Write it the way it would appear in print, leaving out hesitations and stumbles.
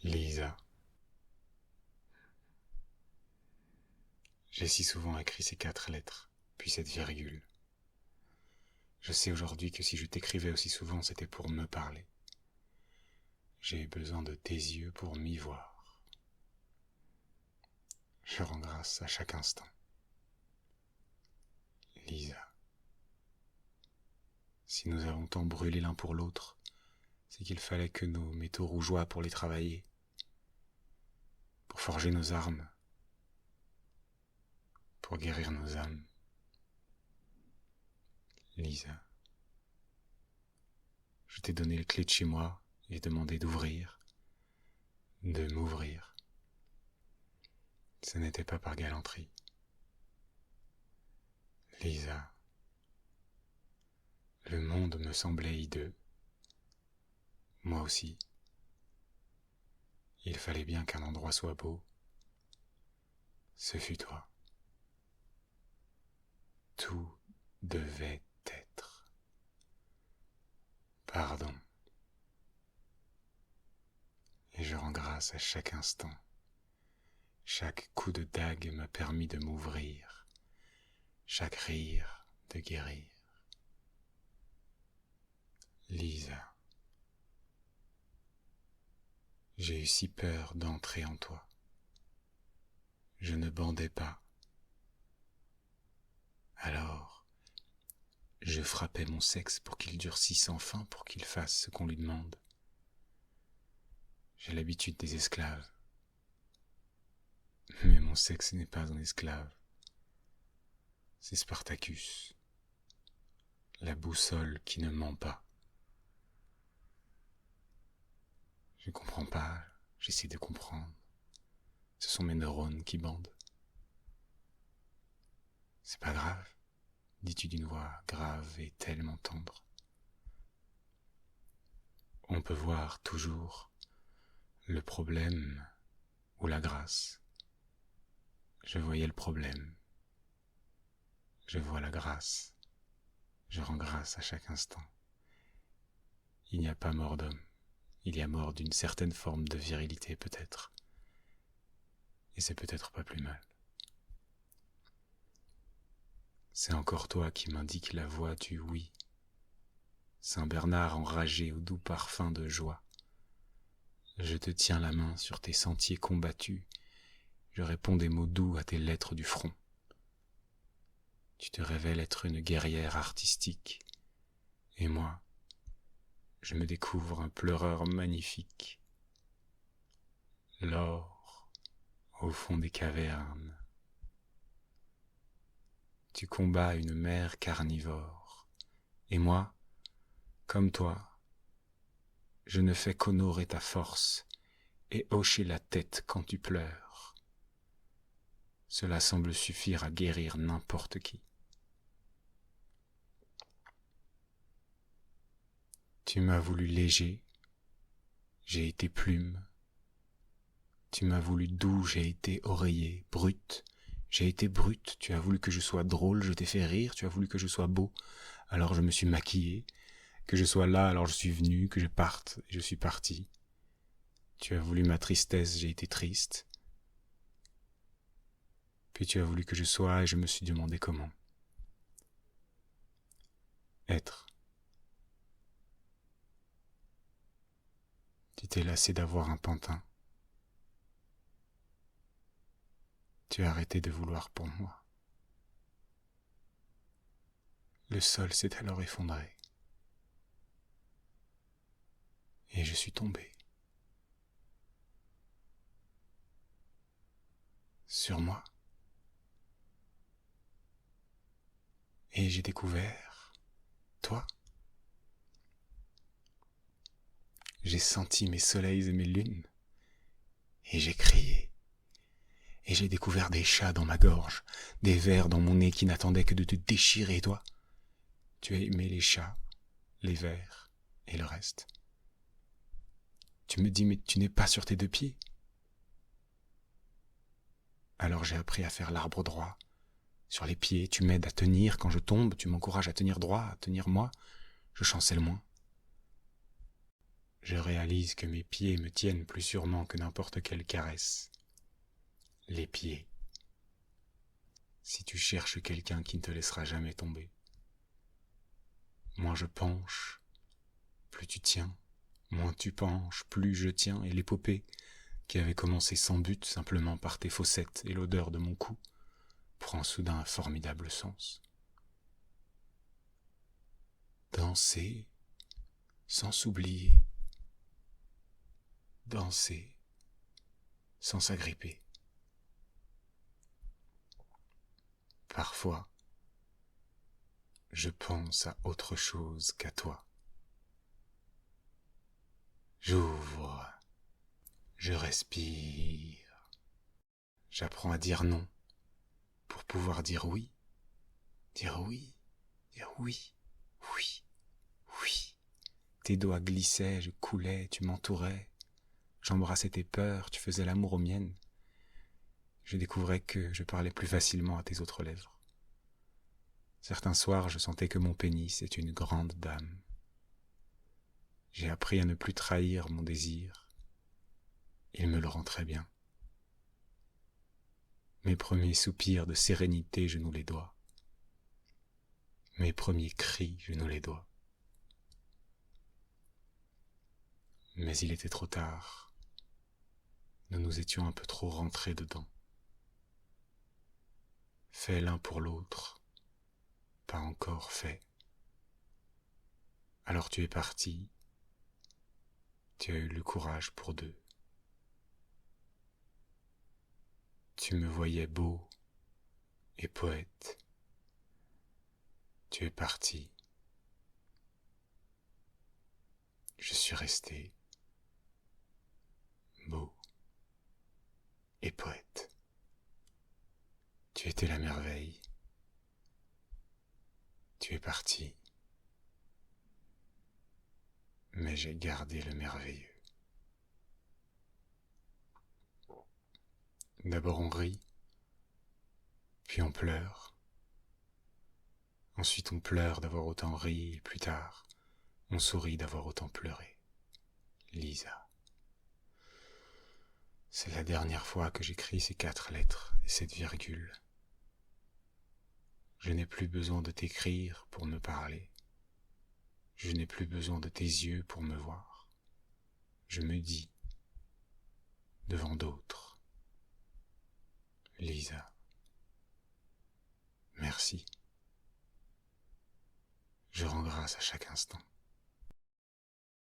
Lisa, j'ai si souvent écrit ces 4 lettres, puis cette virgule. Je sais aujourd'hui que si je t'écrivais aussi souvent, c'était pour me parler. J'ai eu besoin de tes yeux pour m'y voir. Je rends grâce à chaque instant. Lisa, si nous avons tant brûlé l'un pour l'autre, c'est qu'il fallait que nos métaux rougeoient pour les travailler, pour forger nos armes, pour guérir nos âmes. Lisa, je t'ai donné les clés de chez moi et demandé d'ouvrir, de m'ouvrir. Ce n'était pas par galanterie. Lisa, le monde me semblait hideux. Moi aussi. Il fallait bien qu'un endroit soit beau. Ce fut toi. Tout devait être. Pardon. Et je rends grâce à chaque instant. Chaque coup de dague m'a permis de m'ouvrir. Chaque rire de guérir. Lisa, j'ai eu si peur d'entrer en toi. Je ne bandais pas. Alors, je frappais mon sexe pour qu'il durcisse enfin, pour qu'il fasse ce qu'on lui demande. J'ai l'habitude des esclaves. Mais mon sexe n'est pas un esclave. C'est Spartacus, la boussole qui ne ment pas. Je ne comprends pas, j'essaie de comprendre. Ce sont mes neurones qui bandent. C'est pas grave, dis-tu d'une voix grave et tellement tendre. On peut voir toujours le problème ou la grâce. Je voyais le problème. Je vois la grâce. Je rends grâce à chaque instant. Il n'y a pas mort d'homme. Il y a mort d'une certaine forme de virilité peut-être. Et c'est peut-être pas plus mal. C'est encore toi qui m'indique la voie du oui. Saint Bernard enragé au doux parfum de joie. Je te tiens la main sur tes sentiers combattus. Je réponds des mots doux à tes lettres du front. Tu te révèles être une guerrière artistique. Et moi, je me découvre un pleureur magnifique. L'or au fond des cavernes. Tu combats une mer carnivore. Et moi, comme toi, je ne fais qu'honorer ta force et hocher la tête quand tu pleures. Cela semble suffire à guérir n'importe qui. Tu m'as voulu léger, j'ai été plume. Tu m'as voulu doux, j'ai été oreiller, brute. J'ai été brute, tu as voulu que je sois drôle, je t'ai fait rire, tu as voulu que je sois beau, alors je me suis maquillé, que je sois là, alors je suis venu, que je parte, je suis parti. Tu as voulu ma tristesse, j'ai été triste. Puis tu as voulu que je sois, et je me suis demandé comment. Être. Tu t'es lassé d'avoir un pantin. Tu as arrêté de vouloir pour moi. Le sol s'est alors effondré. Et je suis tombé. Sur moi. Et j'ai découvert toi. J'ai senti mes soleils et mes lunes. Et j'ai crié. Et j'ai découvert des chats dans ma gorge, des vers dans mon nez qui n'attendaient que de te déchirer, toi. Tu as aimé les chats, les vers et le reste. Tu me dis, mais tu n'es pas sur tes 2 pieds. Alors j'ai appris à faire l'arbre droit. Sur les pieds, tu m'aides à tenir. Quand je tombe, tu m'encourages à tenir droit, à tenir moi. Je chancelle moins. je réalise que mes pieds me tiennent plus sûrement que n'importe quelle caresse. Les pieds. Si tu cherches quelqu'un qui ne te laissera jamais tomber. Moins je penche, plus tu tiens. Moins tu penches, plus je tiens. Et l'épopée, qui avait commencé sans but, simplement par tes fossettes et l'odeur de mon cou, prend soudain un formidable sens. Danser sans s'oublier. Danser sans s'agripper. Parfois, je pense à autre chose qu'à toi. J'ouvre, je respire, j'apprends à dire non pour pouvoir dire oui, dire oui, dire oui, oui, oui. Tes doigts glissaient, je coulais, tu m'entourais, j'embrassais tes peurs, tu faisais l'amour aux miennes. Je découvrais que je parlais plus facilement à tes autres lèvres. Certains soirs, je sentais que mon pénis est une grande dame. J'ai appris à ne plus trahir mon désir. Il me le rend très bien. Mes premiers soupirs de sérénité, je nous les dois. Mes premiers cris, je nous les dois. Mais il était trop tard. Nous nous étions un peu trop rentrés dedans. Fait l'un pour l'autre, pas encore fait. Alors tu es parti, tu as eu le courage pour deux. Tu me voyais beau et poète. Tu es parti. Je suis resté beau et poète. Tu étais la merveille. Tu es parti. Mais j'ai gardé le merveilleux. D'abord on rit, puis on pleure. Ensuite on pleure d'avoir autant ri, et plus tard, on sourit d'avoir autant pleuré. Lisa. C'est la dernière fois que j'écris ces 4 lettres et cette virgule. Je n'ai plus besoin de t'écrire pour me parler. Je n'ai plus besoin de tes yeux pour me voir. Je me dis, devant d'autres, Lisa, merci. Je rends grâce à chaque instant.